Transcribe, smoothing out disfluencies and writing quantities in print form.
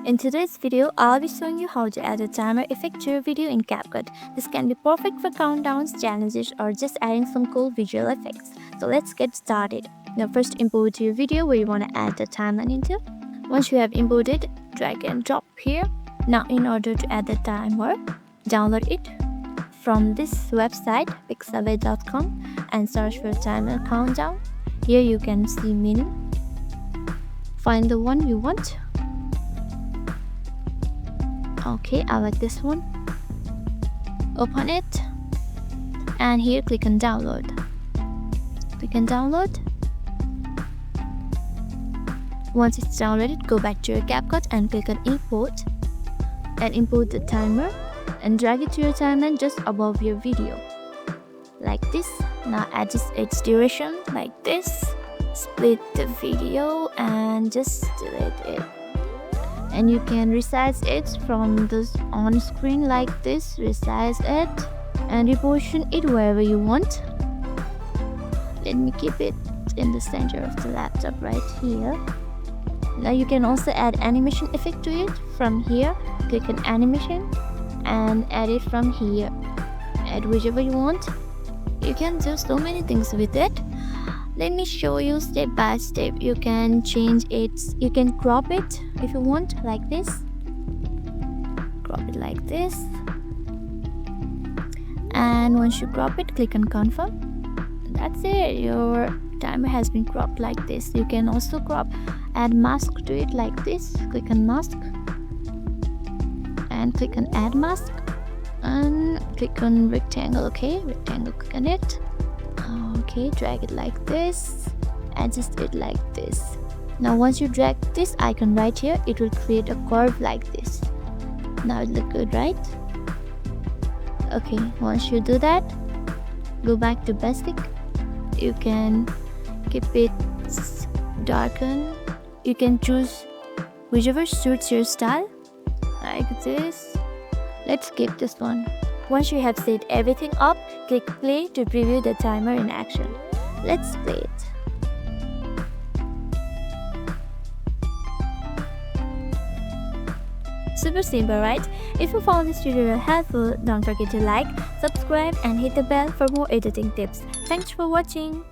In today's video, I'll be showing you how to add a timer effect to your video in CapCut. This can be perfect for countdowns, challenges, or just adding some cool visual effects. So let's get started. Now first import your video where you want to add the timeline into. Once you have imported, drag and drop here. Now in order to add the timer, download it from this website pixabay.com and search for timer countdown. Here you can see many. Find the one you want. Okay, I like this one. Open it and here click on download. Click on download. Once it's downloaded, go back to your CapCut and click on import and import the timer and drag it to your timeline just above your video like this. Now adjust its duration like this, split the video and just delete it. And you can resize it from this on screen like this. Resize it and reposition it wherever you want. Let me keep it in the center of the laptop right here. Now you can also add animation effect to it from here. Click on animation and add it from here. Add whichever you want. You can do so many things with it. Let me show you step by step. You can change it, you can crop it if you want like this. Crop it like this. And once you crop it, click on confirm. That's it, your timer has been cropped like this. You can also add mask to it like this. Click on mask and click on add mask and click on rectangle. Okay, rectangle, click on it. Okay, drag it like this, adjust it like this. Now once you drag this icon right here, it will create a curve like this. Now it looks good, right? Okay, once you do that, go back to basic. You can keep it darken. You can choose whichever suits your style like this. Let's keep this one. Once you have set everything up, click play to preview the timer in action. Let's play it. Super simple, right? If you found this tutorial helpful, don't forget to like, subscribe and hit the bell for more editing tips. Thanks for watching.